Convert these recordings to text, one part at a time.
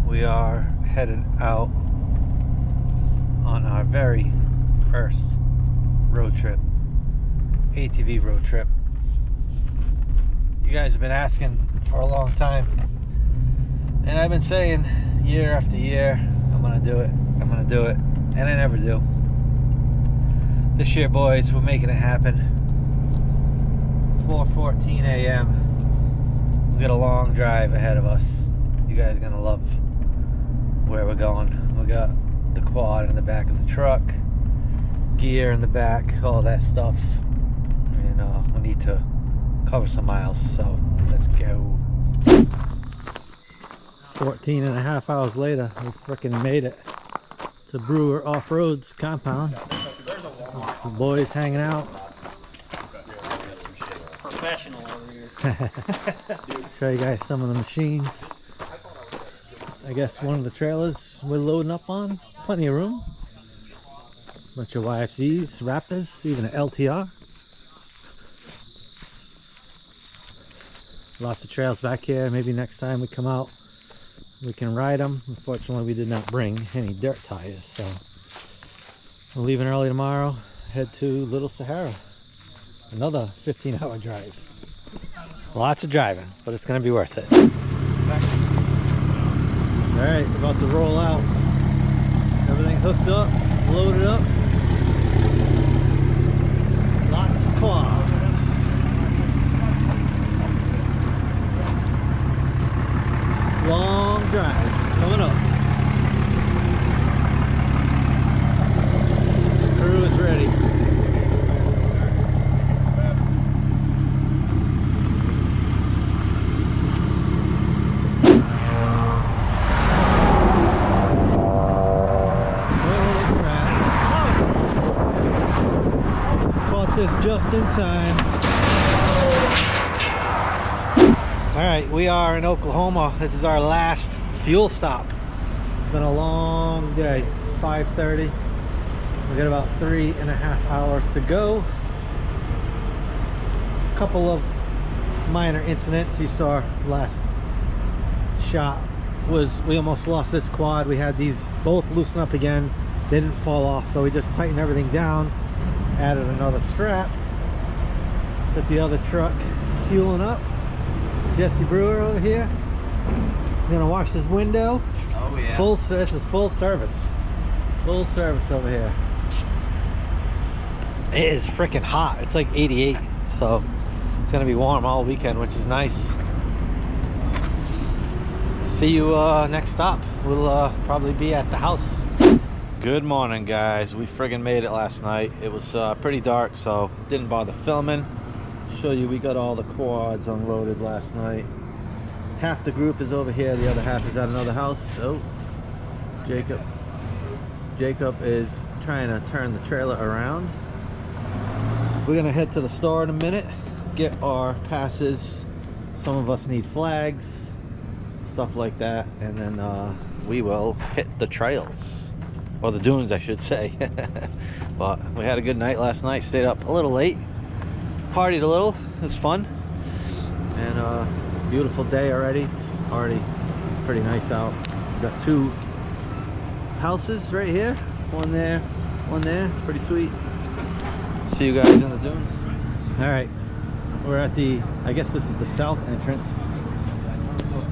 we are headed out on our very first road trip, ATV road trip. You guys have been asking for a long time, and I've been saying year after year, I'm gonna do it, and I never do. This year, boys, we're making it happen. 4:14 a.m. We got a long drive ahead of us. You guys are gonna love where we're going. We got the quad in the back of the truck, gear in the back, all that stuff, and we need to cover some miles, so let's go. 14 and a half hours later, we freaking made it to Brewer Off-Roads compound. The boys hanging out. Professional over here. Show you guys some of the machines. I guess one of the trailers we're loading up on. Plenty of room. Bunch of YFZs, Raptors, even an LTR. Lots of trails back here. Maybe next time we come out we can ride them. Unfortunately, we did not bring any dirt tires, so we're leaving early tomorrow. Head to Little Sahara. Another 15-hour drive. Lots of driving, but it's going to be worth it. Alright, we're about to roll out. Everything hooked up, loaded up. Lots of quads. Long drive coming up. Crew is ready. Just in time. All right, we are in Oklahoma. This is our last fuel stop. It's been a long day. 5:30. We got about 3.5 hours to go. A couple of minor incidents. You saw last shot was we almost lost this quad. We had these both loosen up again. They didn't fall off, so we just tightened everything down. Added another strap. Got the other truck fueling up. Jesse Brewer over here. Gonna wash this window. Oh yeah. This is full service. Full service over here. It is freaking hot. It's like 88, so it's gonna be warm all weekend, which is nice. See you next stop. We'll probably be at the house. Good morning, guys. We friggin' made it last night. It was pretty dark, so didn't bother filming. Show you we got all the quads unloaded last night. Half the group is over here, the other half is at another house. Oh, Jacob is trying to turn the trailer around. We're gonna head to the store in a minute, get our passes. Some of us need flags, stuff like that, and then we will hit the trails. Or the dunes, I should say. But we had a good night last night. Stayed up a little late. Partied a little. It was fun. And beautiful day already. It's already pretty nice out. We've got two houses right here. One there, one there. It's pretty sweet. See you guys in the dunes. Alright. We're at the, I guess this is the south entrance.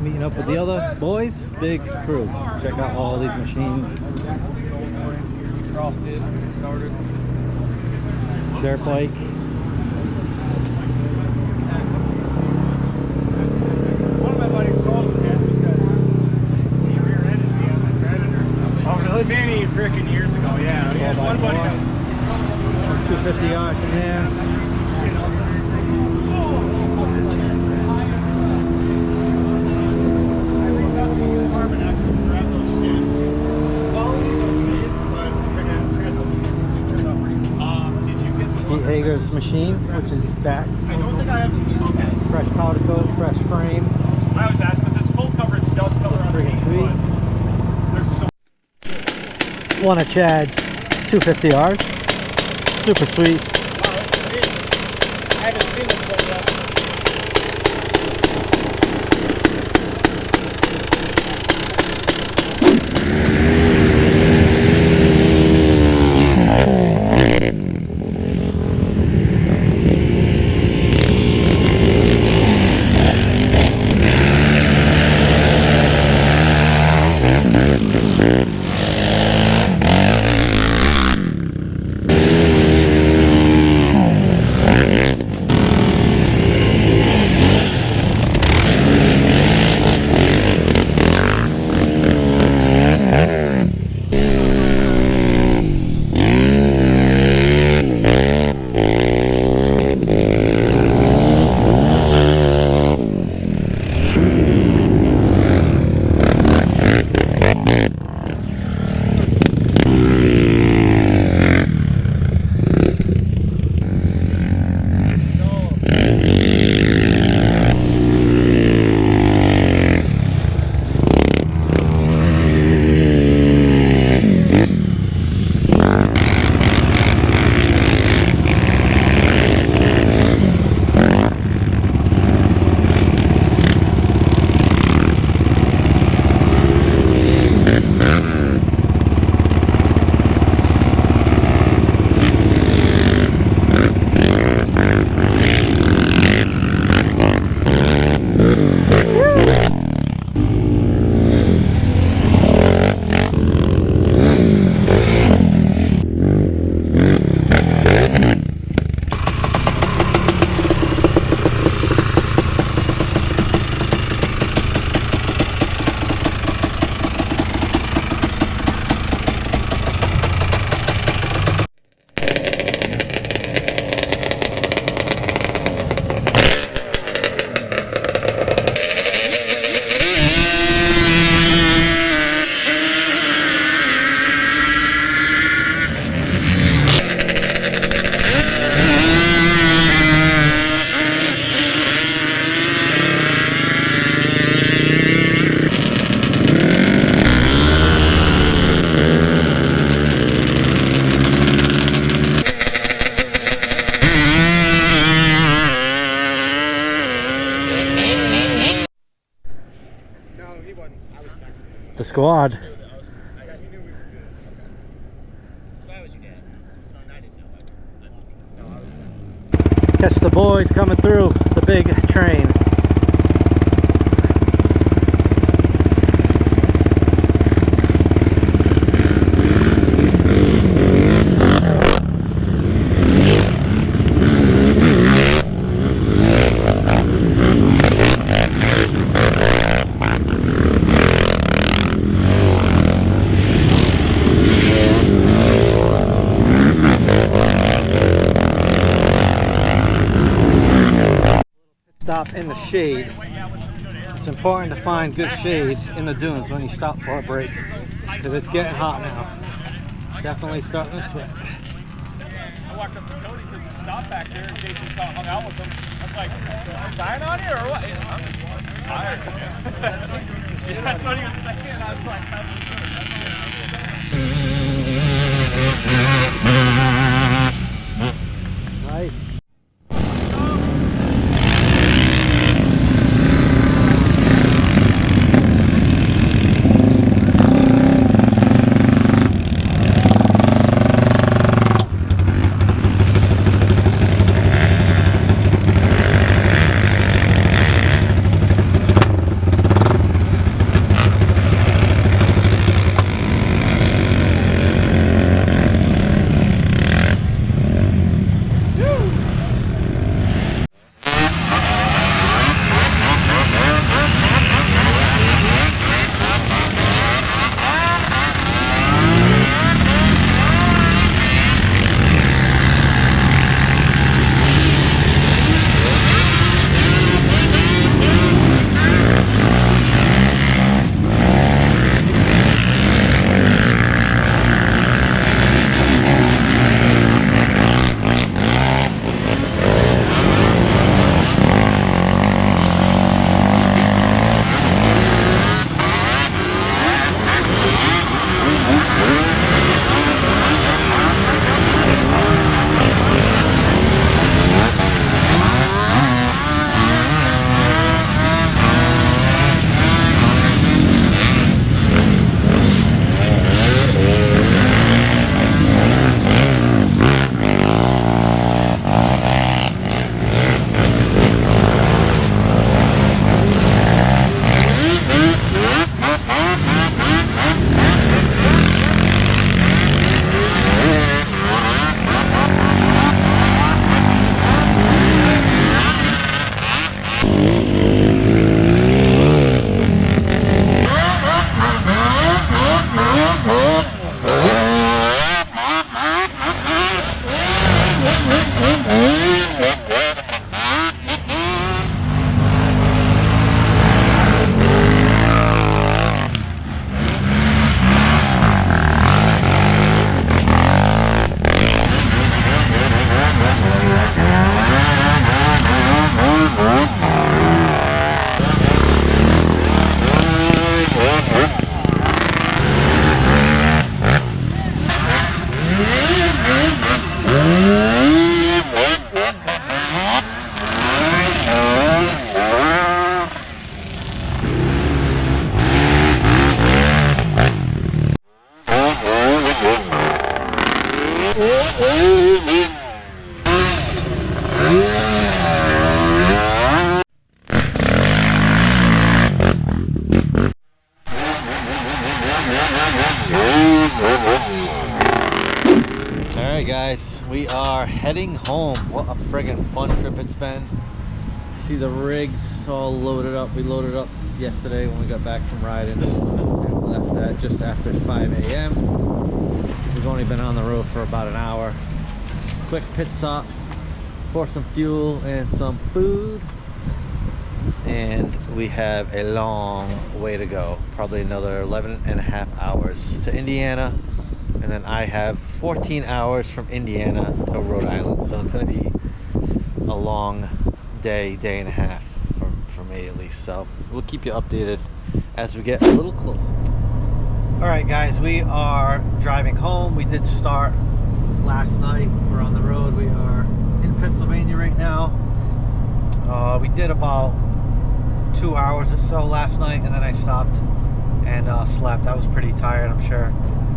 Meeting up with the other boys. Big crew. Check out all these machines. Frosted, started. Dirt bike. One of my buddies called me because he rear-ended me on my predator. Oh, really? Many freaking years ago, yeah. We had one buddy that 250 in there. I reached out to the carbon axle to grab those skins. Quality's okay, but freaking trim turned out pretty. Did you get the Pete Hager's machine, which is back. I don't think I have the keys. Okay. Fresh powder coat, fresh frame. I always ask because this full coverage does color on the Freaking paint, sweet. but there's so One of Chad's 250Rs. Super sweet. wow, that's great. I haven't seen this one yet. The squad. Catch the boys coming through the big train. Stop in the shade. It's important to find good shade in the dunes when you stop for a break, because it's getting hot now. Definitely starting to sweat. I walked up to Cody because he stopped back there and Jason hung out with him. I was like, I'm dying on you or what? I'm just tired. Yeah, that's what he was saying. I was like, Nice. Alright guys, we are heading home. What a friggin' fun trip it's been. See the rigs all loaded up. We loaded up yesterday when we got back from riding and left at just after 5 a.m. We've only been on the road for about an hour. Quick pit stop for some fuel and some food. And we have a long way to go. Probably another 11.5 hours to Indiana. And then I have 14 hours from Indiana to Rhode Island. So it's going to be a long day and a half for me at least. So we'll keep you updated as we get a little closer. Alright guys, we are driving home. We did start last night. We're on the road. We are in Pennsylvania right now. We did about 2 hours or so last night, and then I stopped and slept. I was pretty tired, I'm sure.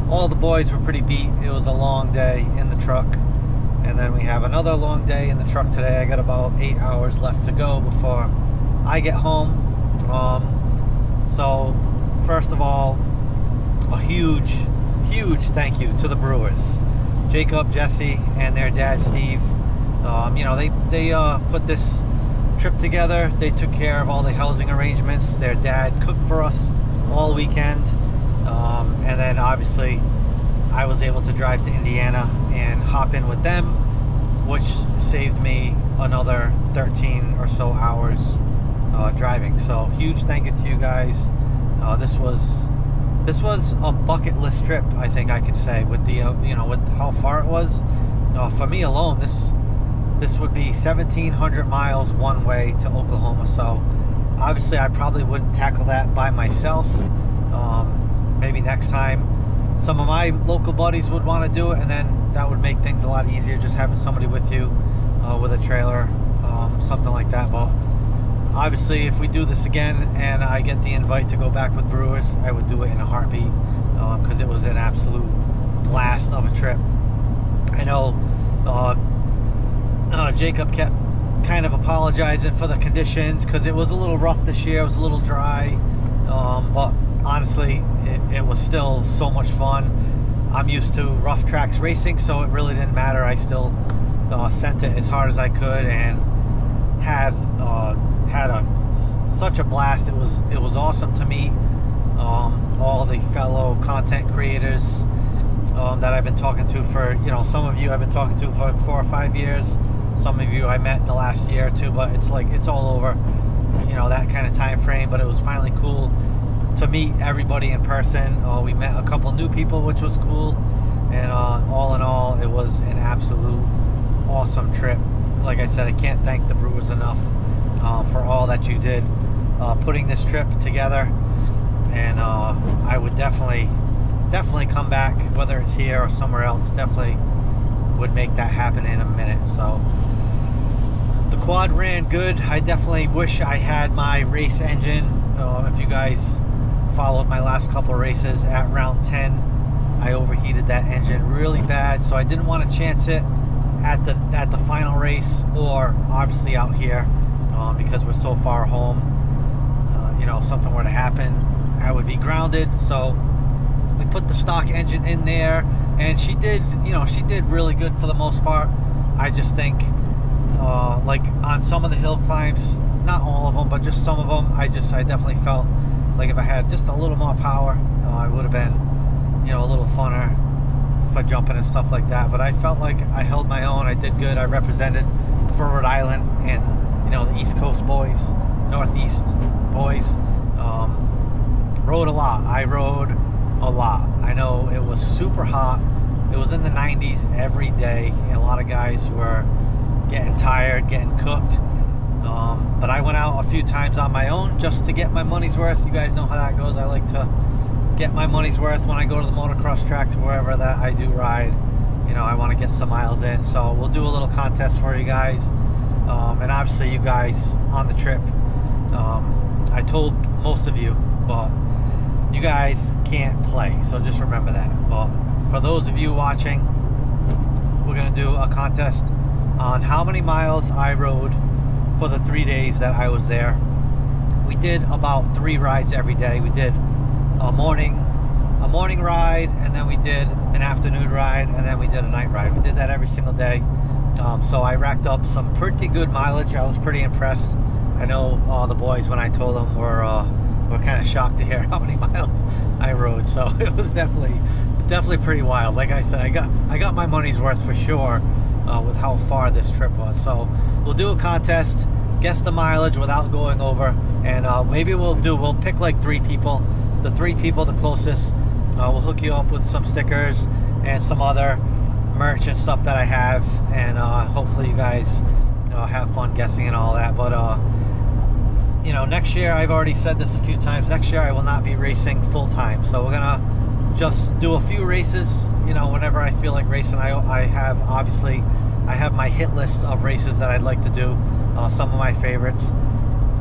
All the boys were pretty beat. It was a long day in the truck, and then we have another long day in the truck today. I got about 8 hours left to go before I get home. So first of all, a huge thank you to the Brewers, Jacob, Jesse, and their dad Steve. You know, they put this trip together. They took care of all the housing arrangements. Their dad cooked for us all weekend. And then obviously I was able to drive to Indiana and hop in with them, which saved me another 13 or so hours driving. So huge thank you to you guys. This was a bucket list trip, I think I could say, with the you know, with how far it was. For me alone, this would be 1,700 miles one way to Oklahoma. So obviously I probably wouldn't tackle that by myself. Maybe next time some of my local buddies would want to do it, and then that would make things a lot easier, just having somebody with you with a trailer, something like that. But obviously if we do this again and I get the invite to go back with Brewers, I would do it in a heartbeat, because it was an absolute blast of a trip. I know Jacob kept kind of apologizing for the conditions because it was a little rough this year. It was a little dry, but honestly it was still so much fun. I'm used to rough tracks racing, so it really didn't matter. I still sent it as hard as I could and had such a blast. It was awesome to meet all the fellow content creators that I've been talking to for, you know, some of you I've been talking to for 4 or 5 years. Some of you I met the last year or two, but it's like it's all over, you know, that kind of time frame. But it was finally cool to meet everybody in person. We met a couple new people, which was cool, and all in all, it was an absolute awesome trip. Like I said, I can't thank the Brewers enough for all that you did putting this trip together, and I would definitely come back, whether it's here or somewhere else. Definitely would make that happen in a minute. So the quad ran good. I definitely wish I had my race engine. If you guys followed my last couple races, at round 10 I overheated that engine really bad, so I didn't want to chance it at the final race, or obviously out here, because we're so far home. You know, if something were to happen, I would be grounded. So we put the stock engine in there, and she did really good for the most part. I just think like on some of the hill climbs, not all of them, but just some of them, I definitely felt like if I had just a little more power, I would have been, you know, a little funner for jumping and stuff like that. But I felt like I held my own. I did good. I represented for Rhode Island and, you know, the East Coast boys, Northeast boys. Rode a lot. I rode a lot. I know it was super hot. It was in the 90s every day, and a lot of guys were getting tired, getting cooked. But I went out a few times on my own just to get my money's worth. You guys know how that goes. I like to get my money's worth when I go to the motocross tracks, wherever that I do ride. You know, I want to get some miles in. So we'll do a little contest for you guys. And obviously you guys on the trip, I told most of you, but you guys can't play. So just remember that. But for those of you watching, we're going to do a contest on how many miles I rode for the 3 days that I was there. We did about 3 rides every day. We did a morning, a morning ride, and then we did an afternoon ride, and then we did a night ride. We did that every single day. So I racked up some pretty good mileage. I was pretty impressed. I know all the boys, when I told them, were kind of shocked to hear how many miles I rode. So it was definitely pretty wild. Like I said, I got my money's worth for sure with how far this trip was. So we'll do a contest, guess the mileage without going over, and maybe we'll pick like 3 people. The 3 people the closest, we'll hook you up with some stickers and some other merch and stuff that I have, and hopefully you guys have fun guessing and all that. But you know, next year, I've already said this a few times, next year I will not be racing full time, so we're gonna just do a few races, you know, whenever I feel like racing. I have my hit list of races that I'd like to do, some of my favorites,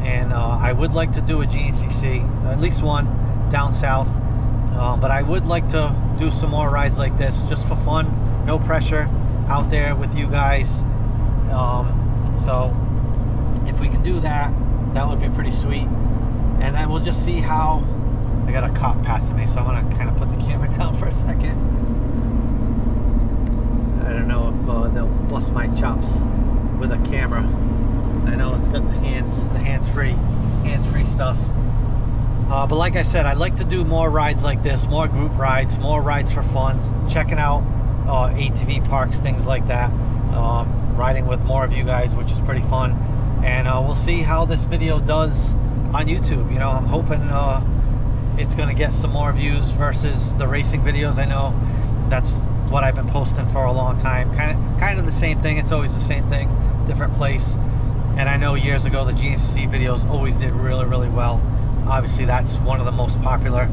and I would like to do a GNCC, at least one down south, but I would like to do some more rides like this just for fun, no pressure, out there with you guys. So if we can do that, that would be pretty sweet. And then we'll just see how. I got a cop passing me, so I'm gonna kind of put the camera down for a second. I don't know if they'll bust my chops with a camera. I know it's got the hands-free stuff. But like I said, I'd like to do more rides like this, more group rides, more rides for fun, checking out ATV parks, things like that. Riding with more of you guys, which is pretty fun. And we'll see how this video does on YouTube. You know, I'm hoping it's going to get some more views versus the racing videos. I know that's what I've been posting for a long time. Kind of the same thing. It's always the same thing, different place. And I know years ago the GNCC videos always did really, really well. Obviously, that's one of the most popular.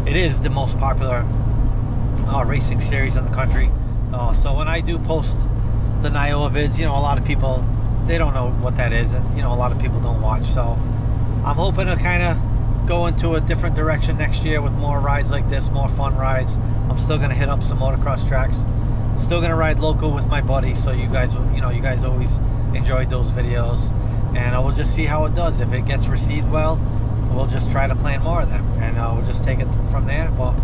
It is the most popular racing series in the country. So when I do post the NYOA vids, you know, a lot of people, they don't know what that is, and you know, a lot of people don't watch. So I'm hoping to kind of go into a different direction next year with more rides like this, more fun rides. I'm still going to hit up some motocross tracks, still going to ride local with my buddy, so you guys, you know, you guys always enjoyed those videos, and we'll just see how it does. If it gets received well, we'll just try to plan more of them, and we'll just take it from there. But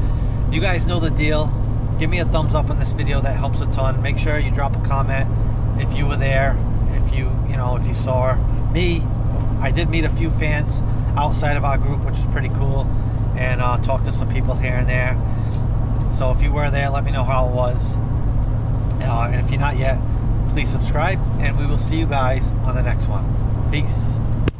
you guys know the deal. Give me a thumbs up on this video, that helps a ton. Make sure you drop a comment if you were there, if you saw me. I did meet a few fans outside of our group, which is pretty cool, and talk to some people here and there. So if you were there, let me know how it was, and if you're not yet, please subscribe, and we will see you guys on the next one. Peace.